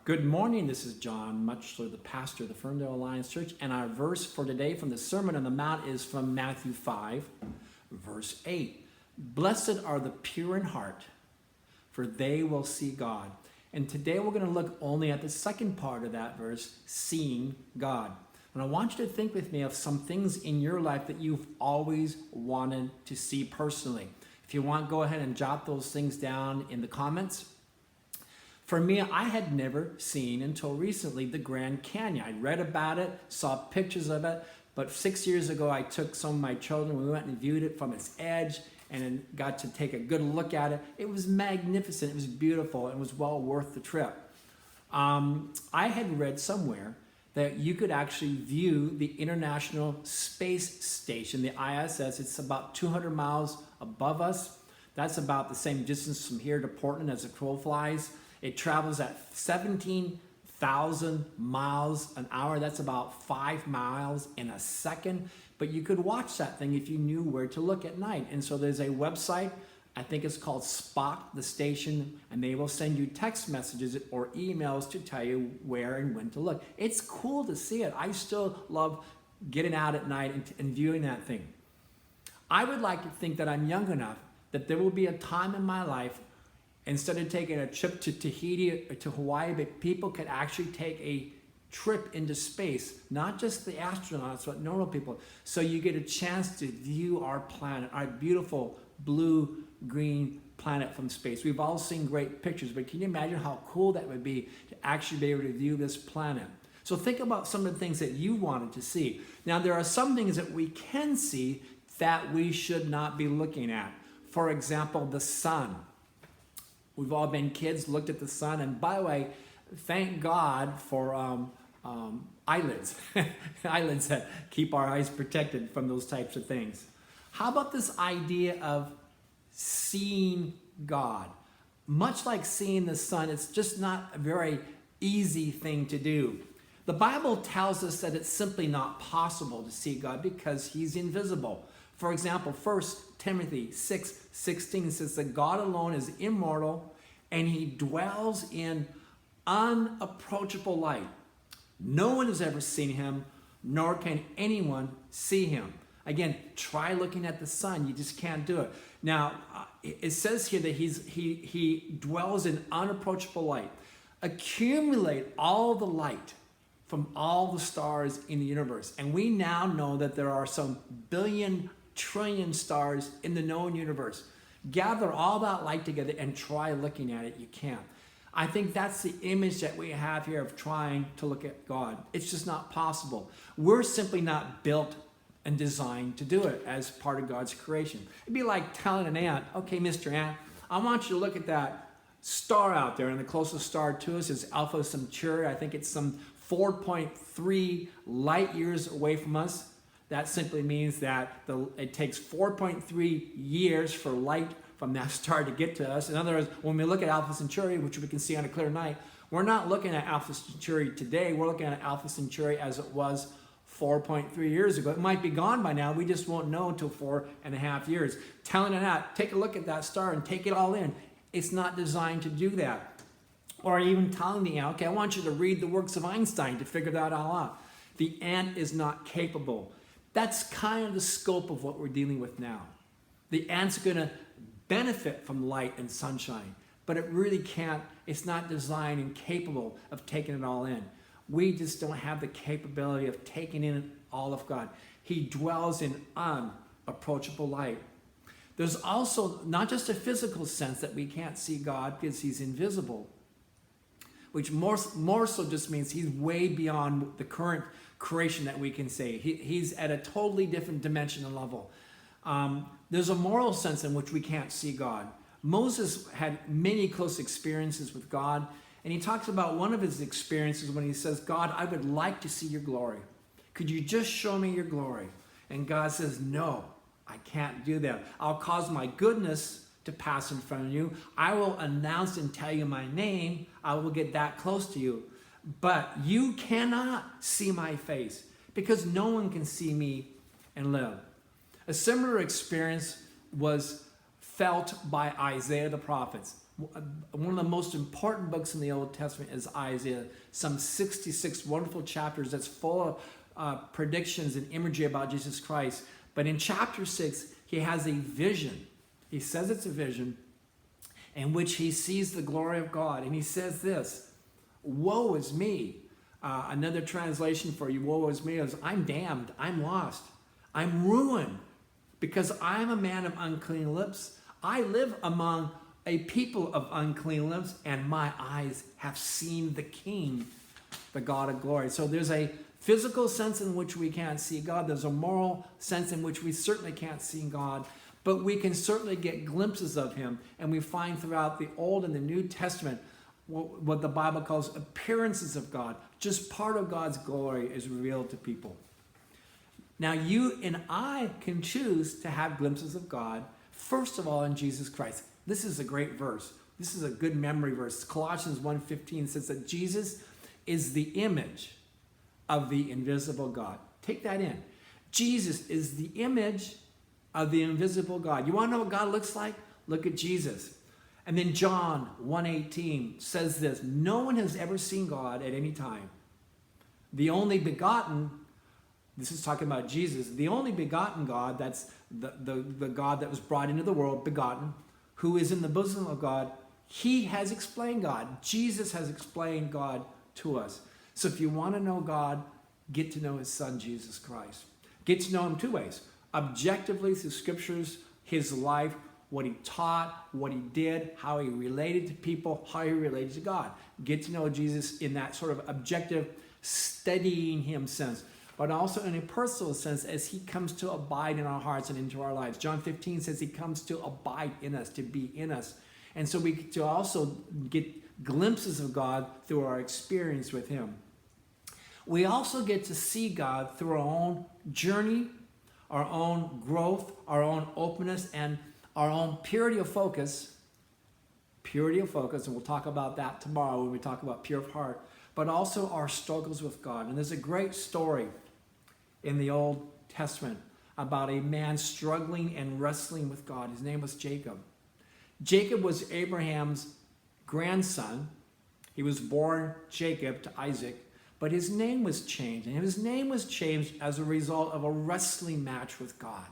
Good morning, this is John Muchler, the pastor of the Ferndale Alliance Church, and our verse for today from the Sermon on the Mount is from Matthew 5, verse 8. Blessed are the pure in heart, for they will see God. And today we're going to look only at the second part of that verse, seeing God. And I want you to think with me of some things in your life that you've always wanted to see personally. If you want, go ahead and jot those things down in the comments. For me, I had never seen until recently the Grand Canyon. I read about it, saw pictures of it, but 6 years ago I took some of my children, we went and viewed it from its edge and got to take a good look at it. It was magnificent, it was beautiful, and it was well worth the trip. I had read somewhere that you could actually view the International Space Station, the ISS. It's about 200 miles above us. That's about the same distance from here to Portland as a crow flies. It travels at 17,000 miles an hour. That's about 5 miles in a second. But you could watch that thing if you knew where to look at night. And so there's a website, I think it's called Spot the Station, and they will send you text messages or emails to tell you where and when to look. It's cool to see it. I still love getting out at night and viewing that thing. I would like to think that I'm young enough that there will be a time in my life, instead of taking a trip to Tahiti or to Hawaii, but people could actually take a trip into space, not just the astronauts, but normal people. So you get a chance to view our planet, our beautiful blue-green planet from space. We've all seen great pictures, but can you imagine how cool that would be to actually be able to view this planet? So think about some of the things that you wanted to see. Now, there are some things that we can see that we should not be looking at. For example, the sun. We've all been kids, looked at the sun, and by the way, thank God for eyelids. Eyelids that keep our eyes protected from those types of things. How about this idea of seeing God? Much like seeing the sun, it's just not a very easy thing to do. The Bible tells us that it's simply not possible to see God because He's invisible. For example, 1 Timothy 6:16 says that God alone is immortal and He dwells in unapproachable light. No one has ever seen Him, nor can anyone see Him. Again, try looking at the sun. You just can't do it. Now, it says here that He dwells in unapproachable light. Accumulate all the light from all the stars in the universe. And we now know that there are some billion trillion stars in the known universe. Gather all that light together and try looking at it. You can't. I think that's the image that we have here of trying to look at God. It's just not possible. We're simply not built and designed to do it as part of God's creation. It'd be like telling an ant, okay, Mr. Ant, I want you to look at that star out there, and the closest star to us is Alpha Centauri. I think it's some 4.3 light years away from us. That simply means that it takes 4.3 years for light from that star to get to us. In other words, when we look at Alpha Centauri, which we can see on a clear night, we're not looking at Alpha Centauri today. We're looking at Alpha Centauri as it was 4.3 years ago. It might be gone by now. We just won't know until 4.5 years. Telling it out, take a look at that star and take it all in. It's not designed to do that. Or even telling the ant, okay, I want you to read the works of Einstein to figure that all out. The ant is not capable. That's kind of the scope of what we're dealing with now. The ant's going to benefit from light and sunshine, but it really can't, it's not designed and capable of taking it all in. We just don't have the capability of taking in all of God. He dwells in unapproachable light. There's also not just a physical sense that we can't see God because He's invisible, which more so just means He's way beyond the current creation that we can see. He's at a totally different dimension and level. There's a moral sense in which we can't see God. Moses had many close experiences with God, and he talks about one of his experiences when he says, God, I would like to see your glory. Could you just show me your glory? And God says, no, I can't do that. I'll cause my goodness to pass in front of you. I will announce and tell you my name. I will get that close to you. But you cannot see my face because no one can see me and live. A similar experience was felt by Isaiah the prophet. One of the most important books in the Old Testament is Isaiah. Some 66 wonderful chapters that's full of predictions and imagery about Jesus Christ. But in chapter 6, he has a vision. He says it's a vision in which he sees the glory of God. And he says this, woe is me. Another translation for you, woe is me, is I'm damned, I'm lost, I'm ruined, because I'm a man of unclean lips. I live among a people of unclean lips, and my eyes have seen the King, the God of glory. So there's a physical sense in which we can't see God. There's a moral sense in which we certainly can't see God, but we can certainly get glimpses of him. And we find throughout the Old and the New Testament what the Bible calls appearances of God. Just part of God's glory is revealed to people. Now you and I can choose to have glimpses of God, first of all in Jesus Christ. This is a great verse. This is a good memory verse. Colossians 1:15 says that Jesus is the image of the invisible God. Take that in. Jesus is the image of the invisible God. You want to know what God looks like? Look at Jesus. And then John 1:18 says this, no one has ever seen God at any time. The only begotten, this is talking about Jesus, the only begotten God, that's the God that was brought into the world, begotten, who is in the bosom of God, he has explained God. Jesus has explained God to us. So if you want to know God, get to know his son, Jesus Christ. Get to know him two ways. Objectively through scriptures, his life, what he taught, what he did, how he related to people, how he related to God. Get to know Jesus in that sort of objective, studying him sense, but also in a personal sense as he comes to abide in our hearts and into our lives. John 15 says he comes to abide in us, to be in us. And so we get to also get glimpses of God through our experience with him. We also get to see God through our own journey, our own growth, our own openness, and our own purity of focus, and we'll talk about that tomorrow when we talk about pure of heart, but also our struggles with God. And there's a great story in the Old Testament about a man struggling and wrestling with God. His name was Jacob. Jacob was Abraham's grandson. He was born Jacob to Isaac, but his name was changed. And his name was changed as a result of a wrestling match with God.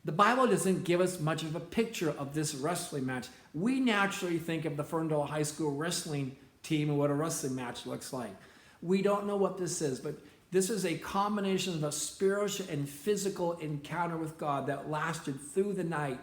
The Bible doesn't give us much of a picture of this wrestling match. We naturally think of the Ferndale High School wrestling team and what a wrestling match looks like. We don't know what this is, but this is a combination of a spiritual and physical encounter with God that lasted through the night.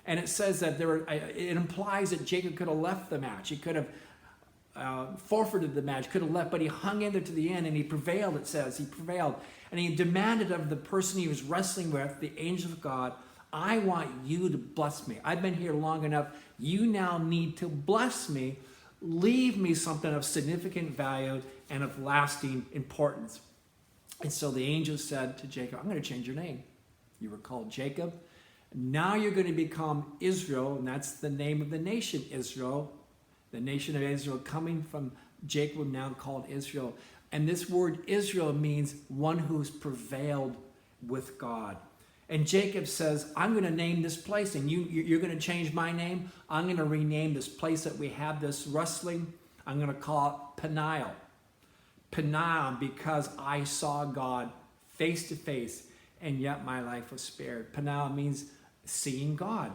And it says that it implies that Jacob could have left the match. He could have forfeited the match, could have left, but he hung in there to the end and he prevailed, it says. He prevailed. And he demanded of the person he was wrestling with, the angel of God, I want you to bless me. I've been here long enough. You now need to bless me. Leave me something of significant value and of lasting importance. And so the angel said to Jacob, I'm going to change your name. You were called Jacob. Now you're going to become Israel, and that's the name of the nation, Israel. The nation of Israel coming from Jacob, now called Israel. And this word Israel means one who's prevailed with God. And Jacob says, I'm going to name this place, and you're going to change my name. I'm going to rename this place that we have this wrestling. I'm going to call it Peniel. Peniel, because I saw God face to face, and yet my life was spared. Peniel means seeing God.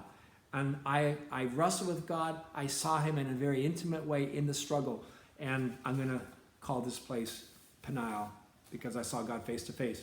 And I wrestled with God. I saw him in a very intimate way in the struggle. And I'm going to call this place Peniel because I saw God face to face.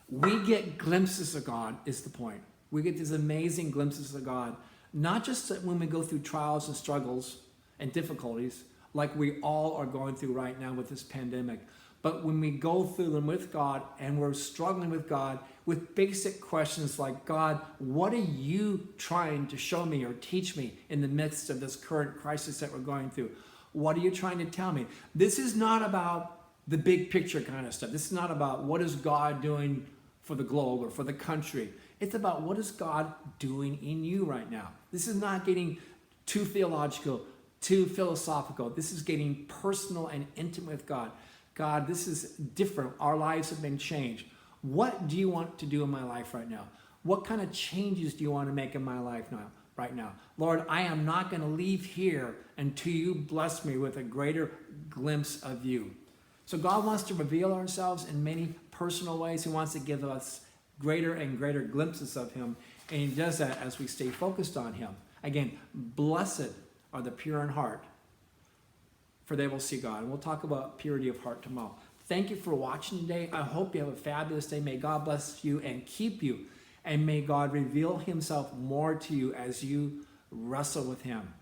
We get glimpses of God is the point. We get these amazing glimpses of God, not just when we go through trials and struggles and difficulties like we all are going through right now with this pandemic, but when we go through them with God and we're struggling with God with basic questions like, God, what are you trying to show me or teach me in the midst of this current crisis that we're going through? What are you trying to tell me? This is not about the big picture kind of stuff. This is not about what is God doing for the globe or for the country. It's about what is God doing in you right now. This is not getting too theological, too philosophical. This is getting personal and intimate with God. God, this is different. Our lives have been changed. What do you want to do in my life right now? What kind of changes do you want to make in my life now? right now. Lord, I am not going to leave here until you bless me with a greater glimpse of you. So God wants to reveal ourselves in many personal ways. He wants to give us greater and greater glimpses of him. And he does that as we stay focused on him. Again, blessed are the pure in heart, for they will see God. And we'll talk about purity of heart tomorrow. Thank you for watching today. I hope you have a fabulous day. May God bless you and keep you. And may God reveal himself more to you as you wrestle with him.